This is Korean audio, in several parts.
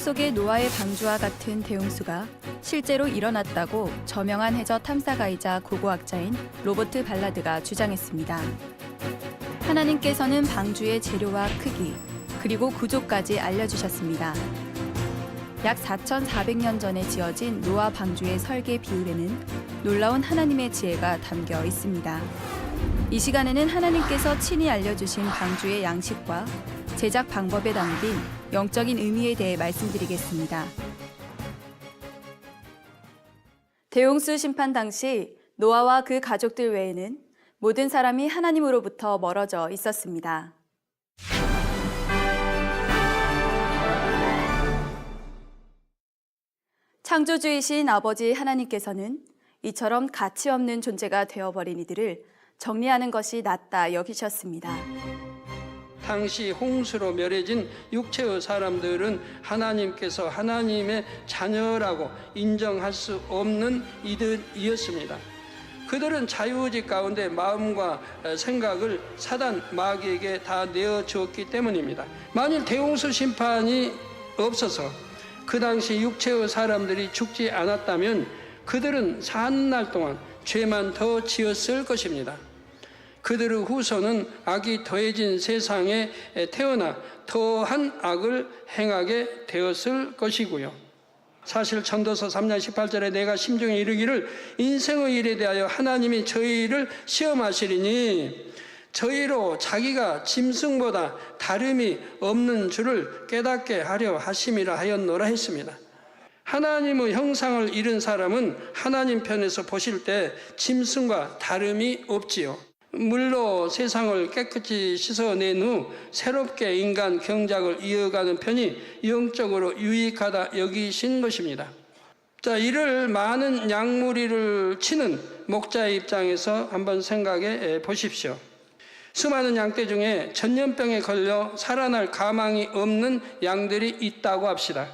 속의 노아의 방주와 같은 대홍수가 실제로 일어났다고 저명한 해저 탐사가이자 고고학자인 로버트 발라드가 주장했습니다. 하나님께서는 방주의 재료와 크기, 그리고 구조까지 알려주셨습니다. 약 4,400년 전에 지어진 노아 방주의 설계 비율에는 놀라운 하나님의 지혜가 담겨 있습니다. 이 시간에는 하나님께서 친히 알려주신 방주의 양식과 제작 방법에 담긴 영적인 의미에 대해 말씀드리겠습니다. 대홍수 심판 당시 노아와 그 가족들 외에는 모든 사람이 하나님으로부터 멀어져 있었습니다. 창조주이신 아버지 하나님께서는 이처럼 가치 없는 존재가 되어버린 이들을 정리하는 것이 낫다 여기셨습니다. 당시 홍수로 멸해진 육체의 사람들은 하나님께서 하나님의 자녀라고 인정할 수 없는 이들이었습니다. 그들은 자유의지 가운데 마음과 생각을 사단 마귀에게 다 내어주었기 때문입니다. 만일 대홍수 심판이 없어서 그 당시 육체의 사람들이 죽지 않았다면 그들은 사는 날 동안 죄만 더 지었을 것입니다. 그들의 후손은 악이 더해진 세상에 태어나 더한 악을 행하게 되었을 것이고요. 사실 전도서 3장 18절에 내가 심중에 이르기를 인생의 일에 대하여 하나님이 저희를 시험하시리니 저희로 자기가 짐승보다 다름이 없는 줄을 깨닫게 하려 하심이라 하였노라 했습니다. 하나님의 형상을 잃은 사람은 하나님 편에서 보실 때 짐승과 다름이 없지요. 물로 세상을 깨끗이 씻어낸 후 새롭게 인간 경작을 이어가는 편이 영적으로 유익하다 여기신 것입니다. 자, 이를 많은 양무리를 치는 목자의 입장에서 한번 생각해 보십시오. 수많은 양떼 중에 전염병에 걸려 살아날 가망이 없는 양들이 있다고 합시다.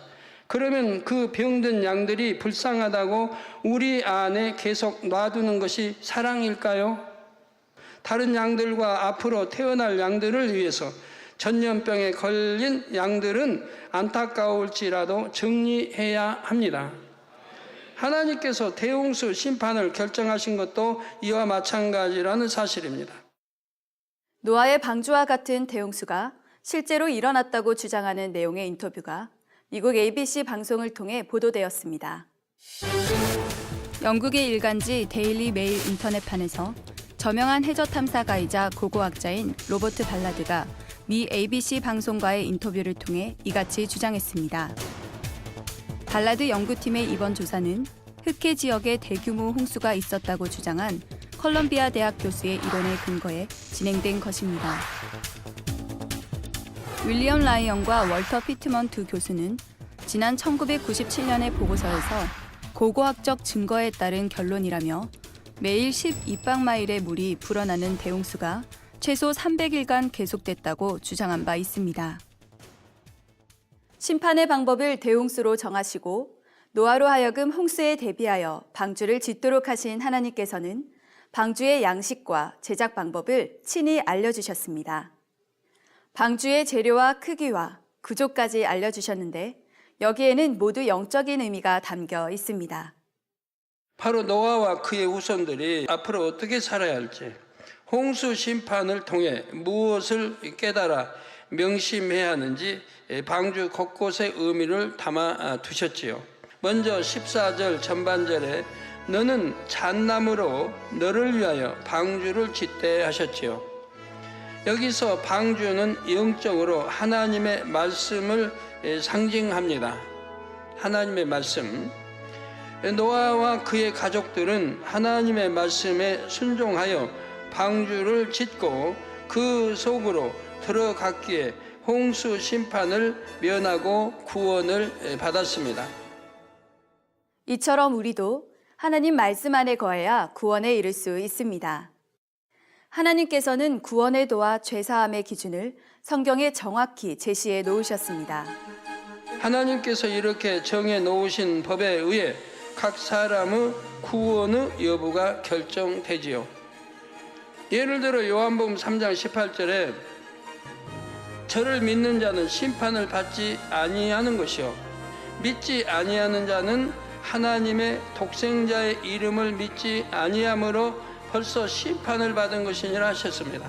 그러면 그 병든 양들이 불쌍하다고 우리 안에 계속 놔두는 것이 사랑일까요? 다른 양들과 앞으로 태어날 양들을 위해서 전염병에 걸린 양들은 안타까울지라도 정리해야 합니다. 하나님께서 대홍수 심판을 결정하신 것도 이와 마찬가지라는 사실입니다. 노아의 방주와 같은 대홍수가 실제로 일어났다고 주장하는 내용의 인터뷰가 미국 ABC 방송을 통해 보도되었습니다. 영국의 일간지 데일리 메일 인터넷판에서 저명한 해저 탐사가이자 고고학자인 로버트 발라드가 미 ABC 방송과의 인터뷰를 통해 이같이 주장했습니다. 발라드 연구팀의 이번 조사는 흑해 지역에 대규모 홍수가 있었다고 주장한 컬럼비아 대학 교수의 이론에 근거해 진행된 것입니다. 윌리엄 라이언과 월터 피트먼 두 교수는 지난 1997년의 보고서에서 고고학적 증거에 따른 결론이라며 매일 12방마일의 물이 불어나는 대홍수가 최소 300일간 계속됐다고 주장한 바 있습니다. 심판의 방법을 대홍수로 정하시고 노아로 하여금 홍수에 대비하여 방주를 짓도록 하신 하나님께서는 방주의 양식과 제작 방법을 친히 알려주셨습니다. 방주의 재료와 크기와 구조까지 알려주셨는데 여기에는 모두 영적인 의미가 담겨 있습니다. 바로 노아와 그의 후손들이 앞으로 어떻게 살아야 할지, 홍수 심판을 통해 무엇을 깨달아 명심해야 하는지 방주 곳곳의 의미를 담아 두셨지요. 먼저 14절 전반절에 너는 잣나무로 너를 위하여 방주를 짓되 하셨지요. 여기서 방주는 영적으로 하나님의 말씀을 상징합니다. 하나님의 말씀. 노아와 그의 가족들은 하나님의 말씀에 순종하여 방주를 짓고 그 속으로 들어갔기에 홍수 심판을 면하고 구원을 받았습니다. 이처럼 우리도 하나님 말씀 안에 거해야 구원에 이를 수 있습니다. 하나님께서는 구원의 도와 죄사함의 기준을 성경에 정확히 제시해 놓으셨습니다. 하나님께서 이렇게 정해 놓으신 법에 의해 각 사람의 구원의 여부가 결정되지요. 예를 들어 요한복음 3장 18절에 저를 믿는 자는 심판을 받지 아니하는 것이요 믿지 아니하는 자는 하나님의 독생자의 이름을 믿지 아니함으로 벌써 심판을 받은 것이니라 하셨습니다.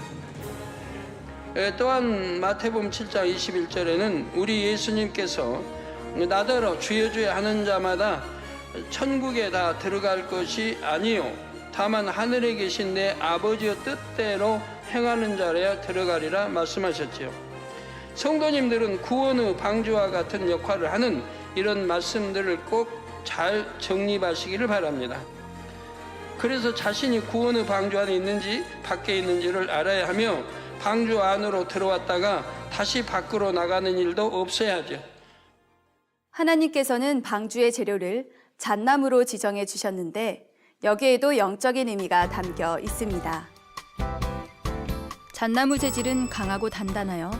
또한 마태복음 7장 21절에는 우리 예수님께서 나더러 주여 주여 하는 자마다 천국에 다 들어갈 것이 아니요 다만 하늘에 계신 내 아버지의 뜻대로 행하는 자라야 들어가리라 말씀하셨지요. 성도님들은 구원의 방주와 같은 역할을 하는 이런 말씀들을 꼭 잘 정립하시기를 바랍니다. 그래서 자신이 구원의 방주 안에 있는지 밖에 있는지를 알아야 하며 방주 안으로 들어왔다가 다시 밖으로 나가는 일도 없어야 하죠. 하나님께서는 방주의 재료를 잣나무로 지정해 주셨는데 여기에도 영적인 의미가 담겨 있습니다. 잣나무 재질은 강하고 단단하여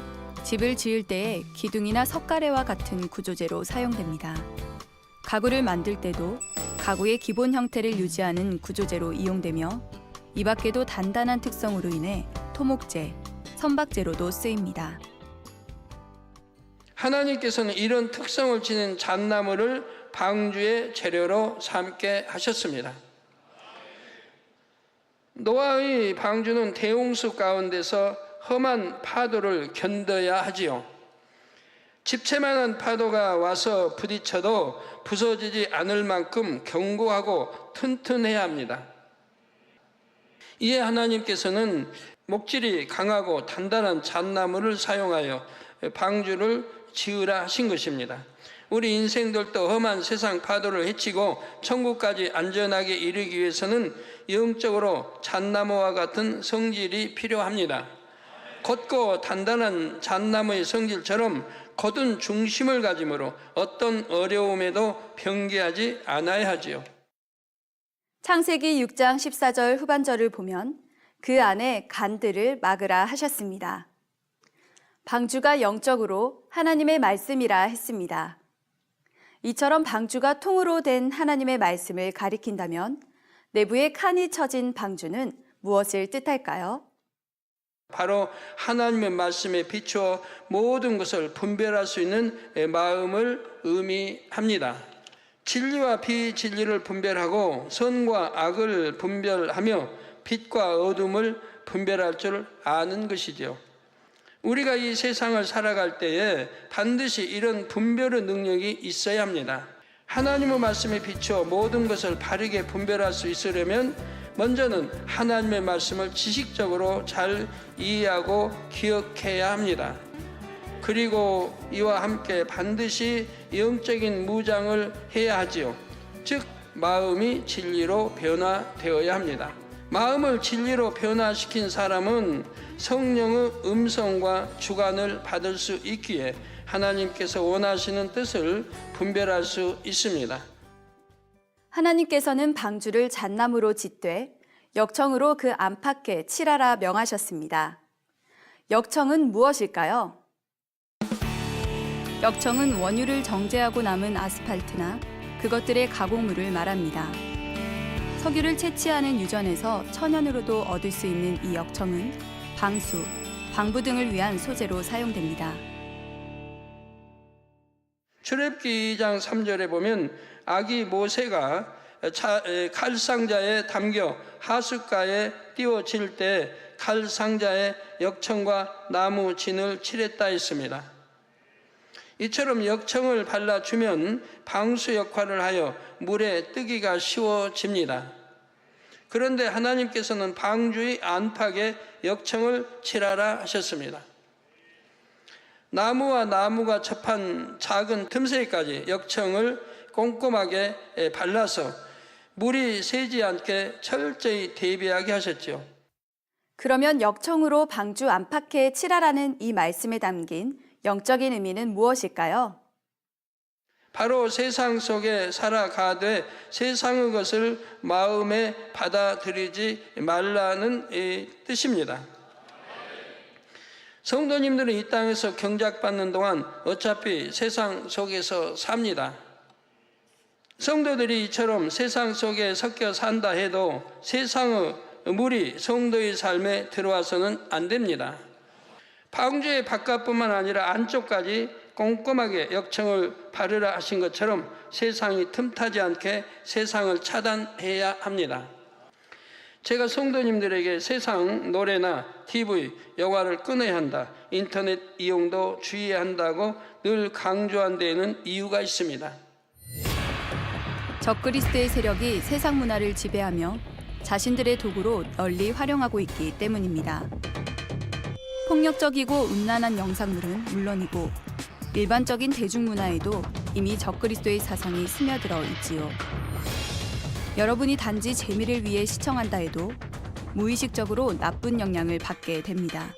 집을 지을 때에 기둥이나 석가래와 같은 구조재로 사용됩니다. 가구를 만들 때도 가구의 기본 형태를 유지하는 구조재로 이용되며 이 밖에도 단단한 특성으로 인해 토목재, 선박재로도 쓰입니다. 하나님께서는 이런 특성을 지닌 잣나무를 방주의 재료로 삼게 하셨습니다. 노아의 방주는 대홍수 가운데서 험한 파도를 견뎌야 하지요. 집채만한 파도가 와서 부딪혀도 부서지지 않을 만큼 견고하고 튼튼해야 합니다. 이에 하나님께서는 목질이 강하고 단단한 잣나무를 사용하여 방주를 지으라 하신 것입니다. 우리 인생들도 험한 세상 파도를 헤치고 천국까지 안전하게 이르기 위해서는 영적으로 잣나무와 같은 성질이 필요합니다. 곧고 단단한 잣나무의 성질처럼 곧은 중심을 가짐으로 어떤 어려움에도 변개하지 않아야 하지요. 창세기 6장 14절 후반절을 보면 그 안에 간들을 막으라 하셨습니다. 방주가 영적으로 하나님의 말씀이라 했습니다. 이처럼 방주가 통으로 된 하나님의 말씀을 가리킨다면 내부에 칸이 쳐진 방주는 무엇을 뜻할까요? 바로 하나님의 말씀에 비추어 모든 것을 분별할 수 있는 마음을 의미합니다. 진리와 비진리를 분별하고 선과 악을 분별하며 빛과 어둠을 분별할 줄 아는 것이죠. 우리가 이 세상을 살아갈 때에 반드시 이런 분별의 능력이 있어야 합니다. 하나님의 말씀에 비추어 모든 것을 바르게 분별할 수 있으려면 먼저는 하나님의 말씀을 지식적으로 잘 이해하고 기억해야 합니다. 그리고 이와 함께 반드시 영적인 무장을 해야 하지요. 즉 마음이 진리로 변화되어야 합니다. 마음을 진리로 변화시킨 사람은 성령의 음성과 주관을 받을 수 있기에 하나님께서 원하시는 뜻을 분별할 수 있습니다. 하나님께서는 방주를 잣나무로 짓되 역청으로 그 안팎에 칠하라 명하셨습니다. 역청은 무엇일까요? 역청은 원유를 정제하고 남은 아스팔트나 그것들의 가공물을 말합니다. 석유를 채취하는 유전에서 천연으로도 얻을 수 있는 이 역청은 방수, 방부 등을 위한 소재로 사용됩니다. 출애굽기 2장 3절에 보면 아기 모세가 칼상자에 담겨 하숫가에 띄워질 때 칼상자에 역청과 나무 진을 칠했다 했습니다. 이처럼 역청을 발라주면 방수 역할을 하여 물에 뜨기가 쉬워집니다. 그런데 하나님께서는 방주의 안팎에 역청을 칠하라 하셨습니다. 나무와 나무가 접한 작은 틈새까지 역청을 꼼꼼하게 발라서 물이 새지 않게 철저히 대비하게 하셨지요. 그러면 역청으로 방주 안팎에 칠하라는 이 말씀에 담긴 영적인 의미는 무엇일까요? 바로 세상 속에 살아가되 세상의 것을 마음에 받아들이지 말라는 뜻입니다. 성도님들은 이 땅에서 경작받는 동안 어차피 세상 속에서 삽니다. 성도들이 이처럼 세상 속에 섞여 산다 해도 세상의 물이 성도의 삶에 들어와서는 안 됩니다. 방주의 바깥뿐만 아니라 안쪽까지 꼼꼼하게 역청을 바르라 하신 것처럼 세상이 틈타지 않게 세상을 차단해야 합니다. 제가 성도님들에게 세상 노래나 TV, 영화를 끊어야 한다, 인터넷 이용도 주의해야 한다고 늘 강조한 데에는 이유가 있습니다. 적그리스도의 세력이 세상 문화를 지배하며 자신들의 도구로 널리 활용하고 있기 때문입니다. 폭력적이고 음란한 영상물은 물론이고 일반적인 대중문화에도 이미 적그리스도의 사상이 스며들어 있지요. 여러분이 단지 재미를 위해 시청한다 해도 무의식적으로 나쁜 영향을 받게 됩니다.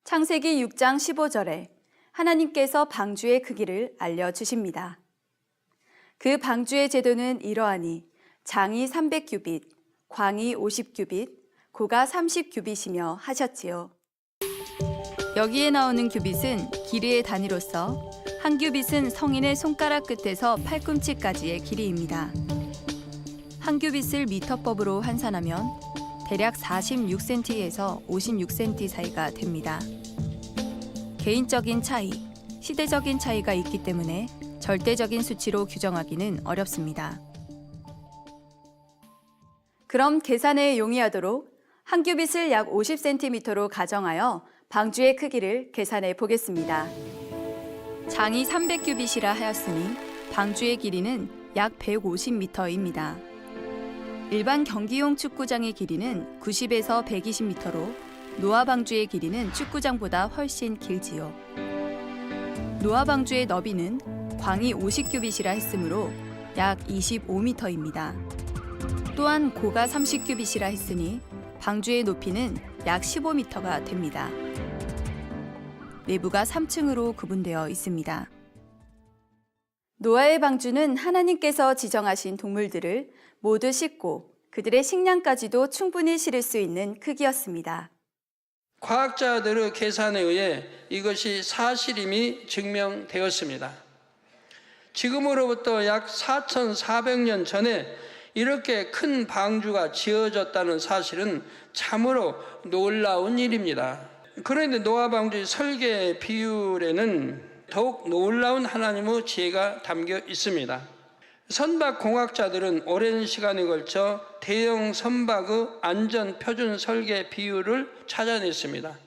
창세기 6장 15절에 하나님께서 방주의 크기를 알려주십니다. 그 방주의 제도는 이러하니 장이 300규빗, 광이 50규빗, 고가 30규빗이며 하셨지요. 여기에 나오는 규빗은 길이의 단위로서 한 규빗은 성인의 손가락 끝에서 팔꿈치까지의 길이입니다. 한 규빗을 미터법으로 환산하면 대략 46cm에서 56cm 사이가 됩니다. 개인적인 차이, 시대적인 차이가 있기 때문에 절대적인 수치로 규정하기는 어렵습니다. 그럼 계산에 용이하도록 한 규빗을 약 50cm로 가정하여 방주의 크기를 계산해 보겠습니다. 장이 300규빗이라 하였으니 방주의 길이는 약 150m입니다. 일반 경기용 축구장의 길이는 90에서 120m로 노아 방주의 길이는 축구장보다 훨씬 길지요. 노아 방주의 너비는 광이 50규빗이라 했으므로 약 25m입니다. 또한 고가 30규빗이라 했으니 방주의 높이는 약 15m가 됩니다. 내부가 3층으로 구분되어 있습니다. 노아의 방주는 하나님께서 지정하신 동물들을 모두 싣고 그들의 식량까지도 충분히 실을 수 있는 크기였습니다. 과학자들의 계산에 의해 이것이 사실임이 증명되었습니다. 지금으로부터 약 4,400년 전에 이렇게 큰 방주가 지어졌다는 사실은 참으로 놀라운 일입니다. 그런데 노아 방주의 설계 비율에는 더욱 놀라운 하나님의 지혜가 담겨 있습니다. 선박공학자들은 오랜 시간에 걸쳐 대형 선박의 안전 표준 설계 비율을 찾아냈습니다.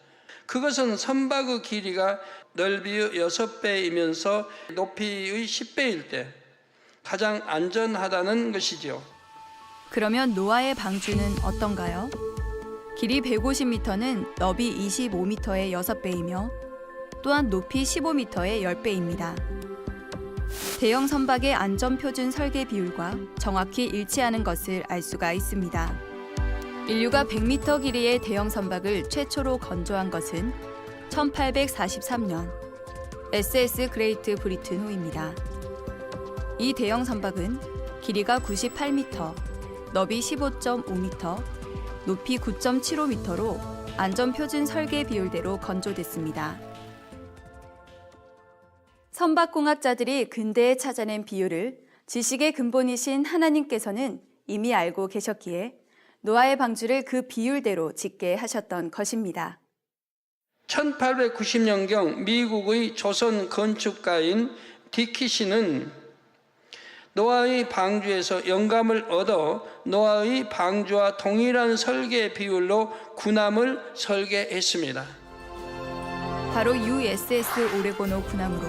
그것은 선박의 길이가 넓이의 6배이면서 높이의 10배일 때 가장 안전하다는 것이지요. 그러면 노아의 방주는 어떤가요? 길이 150m는 너비 25m의 6배이며 또한 높이 15m의 10배입니다. 대형 선박의 안전표준 설계 비율과 정확히 일치하는 것을 알 수가 있습니다. 인류가 100m 길이의 대형 선박을 최초로 건조한 것은 1843년 SS 그레이트 브리튼 호입니다. 이 대형 선박은 길이가 98m, 너비 15.5m, 높이 9.75m로 안전표준 설계 비율대로 건조됐습니다. 선박공학자들이 근대에 찾아낸 비율을 지식의 근본이신 하나님께서는 이미 알고 계셨기에 노아의 방주를 그 비율대로 짓게 하셨던 것입니다. 1890년경 미국의 조선 건축가인 디키시는 노아의 방주에서 영감을 얻어 노아의 방주와 동일한 설계 비율로 군함을 설계했습니다. 바로 USS 오레고노 군함으로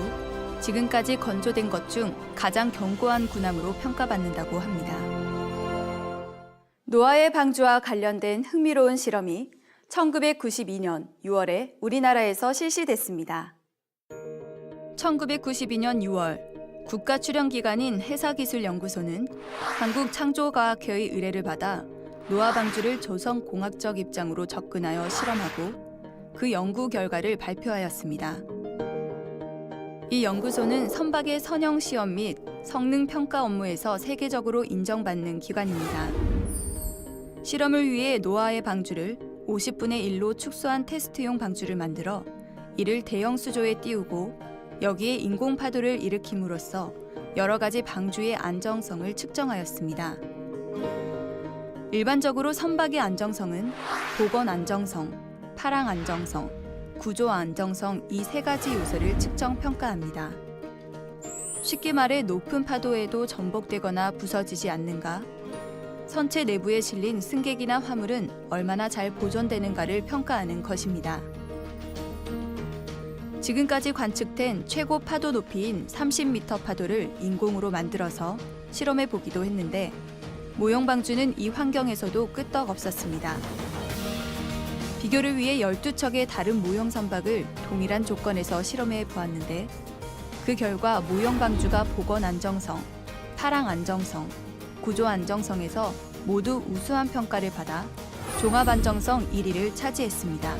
지금까지 건조된 것 중 가장 견고한 군함으로 평가받는다고 합니다. 노아의 방주와 관련된 흥미로운 실험이 1992년 6월에 우리나라에서 실시됐습니다. 1992년 6월 국가출연기관인 해사기술연구소는 한국창조과학회의 의뢰를 받아 노아 방주를 조성공학적 입장으로 접근하여 실험하고 그 연구 결과를 발표하였습니다. 이 연구소는 선박의 선형 시험 및 성능 평가 업무에서 세계적으로 인정받는 기관입니다. 실험을 위해 노아의 방주를 50분의 1로 축소한 테스트용 방주를 만들어 이를 대형 수조에 띄우고 여기에 인공 파도를 일으킴으로써 여러 가지 방주의 안정성을 측정하였습니다. 일반적으로 선박의 안정성은 복원 안정성, 파랑 안정성, 구조와 안정성 이 세 가지 요소를 측정 평가합니다. 쉽게 말해 높은 파도에도 전복되거나 부서지지 않는가, 선체 내부에 실린 승객이나 화물은 얼마나 잘 보존되는가를 평가하는 것입니다. 지금까지 관측된 최고 파도 높이인 30m 파도를 인공으로 만들어서 실험해 보기도 했는데 모형 방주는 이 환경에서도 끄떡없었습니다. 비교를 위해 12척의 다른 모형 선박을 동일한 조건에서 실험해 보았는데 그 결과 모형 방주가 보건 안정성, 파랑 안정성, 구조 안정성에서 모두 우수한 평가를 받아 종합 안정성 1위를 차지했습니다.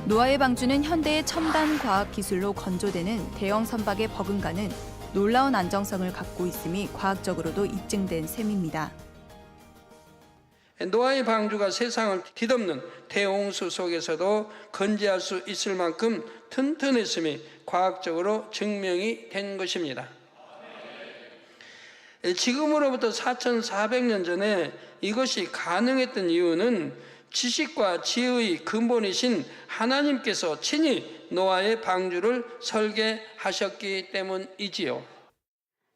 노아의 방주는 현대의 첨단 과학 기술로 건조되는 대형 선박에 버금가는 놀라운 안정성을 갖고 있음이 과학적으로도 입증된 셈입니다. 노아의 방주가 세상을 뒤덮는 대홍수 속에서도 건재할 수 있을 만큼 튼튼했음이 과학적으로 증명이 된 것입니다. 지금으로부터 4,400년 전에 이것이 가능했던 이유는 지식과 지혜의 근본이신 하나님께서 친히 노아의 방주를 설계하셨기 때문이지요.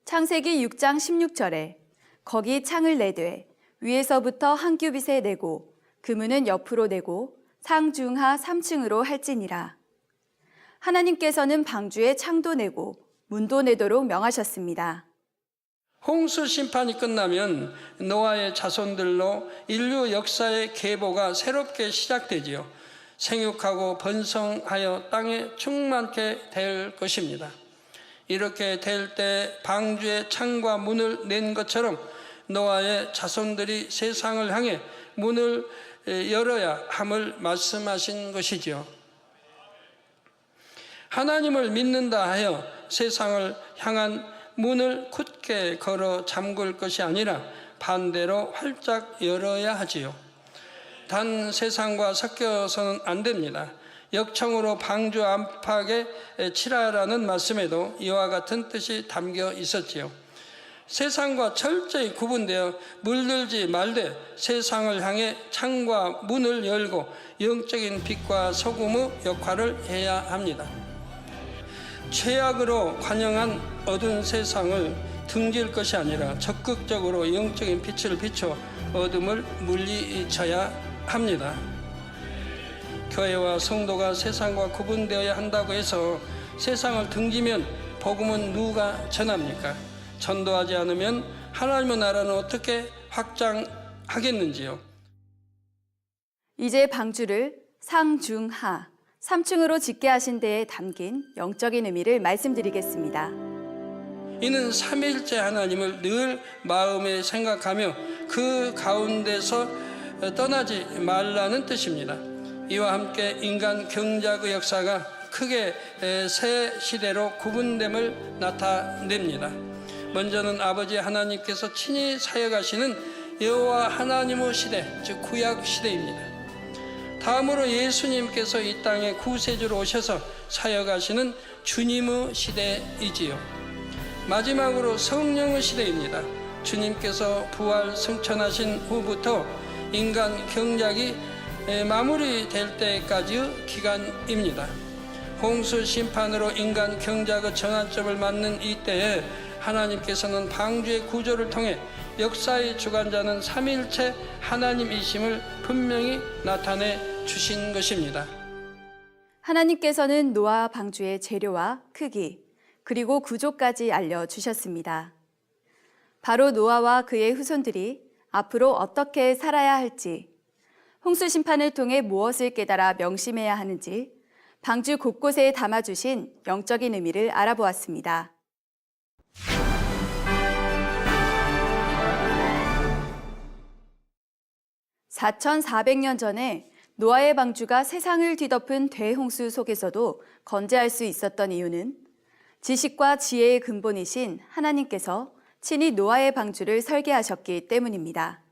창세기 6장 16절에 거기 창을 내되 위에서부터 한 규빗에 내고 그문은 옆으로 내고 상중하 3층으로 할지니라. 하나님께서는 방주에 창도 내고 문도 내도록 명하셨습니다. 홍수 심판이 끝나면 노아의 자손들로 인류 역사의 계보가 새롭게 시작되지요. 생육하고 번성하여 땅에 충만케 될 것입니다. 이렇게 될 때 방주에 창과 문을 낸 것처럼 노아의 자손들이 세상을 향해 문을 열어야 함을 말씀하신 것이지요. 하나님을 믿는다 하여 세상을 향한 문을 굳게 걸어 잠글 것이 아니라 반대로 활짝 열어야 하지요. 단 세상과 섞여서는 안 됩니다. 역청으로 방주 안팎에 칠하라는 말씀에도 이와 같은 뜻이 담겨 있었지요. 세상과 철저히 구분되어 물들지 말되 세상을 향해 창과 문을 열고 영적인 빛과 소금의 역할을 해야 합니다. 죄악으로 관영한 어두운 세상을 등질 것이 아니라 적극적으로 영적인 빛을 비춰 어둠을 물리쳐야 합니다. 교회와 성도가 세상과 구분되어야 한다고 해서 세상을 등지면 복음은 누가 전합니까? 전도하지 않으면 하나님의 나라는 어떻게 확장하겠는지요? 이제 방주를 상중하 3층으로 짓게 하신 데에 담긴 영적인 의미를 말씀드리겠습니다. 이는 삼위일체 하나님을 늘 마음에 생각하며 그 가운데서 떠나지 말라는 뜻입니다. 이와 함께 인간 경작의 역사가 크게 세 시대로 구분됨을 나타냅니다. 먼저는 아버지 하나님께서 친히 사역하시는 여호와 하나님의 시대, 즉 구약 시대입니다. 다음으로 예수님께서 이 땅에 구세주로 오셔서 사역하시는 주님의 시대이지요. 마지막으로 성령의 시대입니다. 주님께서 부활 승천하신 후부터 인간 경작이 마무리될 때까지의 기간입니다. 홍수 심판으로 인간 경작의 전환점을 맞는 이때에 하나님께서는 방주의 구조를 통해 역사의 주관자는 삼위일체 하나님이심을 분명히 나타내 주신 것입니다. 하나님께서는 노아 방주의 재료와 크기, 그리고 구조까지 알려주셨습니다. 바로 노아와 그의 후손들이 앞으로 어떻게 살아야 할지, 홍수 심판을 통해 무엇을 깨달아 명심해야 하는지 방주 곳곳에 담아주신 영적인 의미를 알아보았습니다. 4,400년 전에 노아의 방주가 세상을 뒤덮은 대홍수 속에서도 건재할 수 있었던 이유는 지식과 지혜의 근본이신 하나님께서 친히 노아의 방주를 설계하셨기 때문입니다.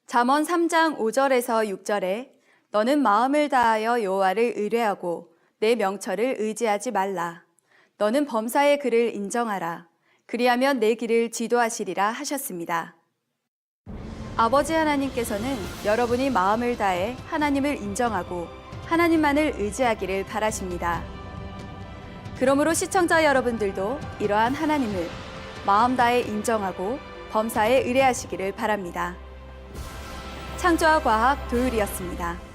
잠언 3장 5절에서 6절에 너는 마음을 다하여 여호와를 의뢰하고 내 명철을 의지하지 말라. 너는 범사의 그를 인정하라. 그리하면 내 길을 지도하시리라 하셨습니다. 아버지 하나님께서는 여러분이 마음을 다해 하나님을 인정하고 하나님만을 의지하기를 바라십니다. 그러므로 시청자 여러분들도 이러한 하나님을 마음 다해 인정하고 범사에 의뢰하시기를 바랍니다. 창조와 과학 도율이었습니다.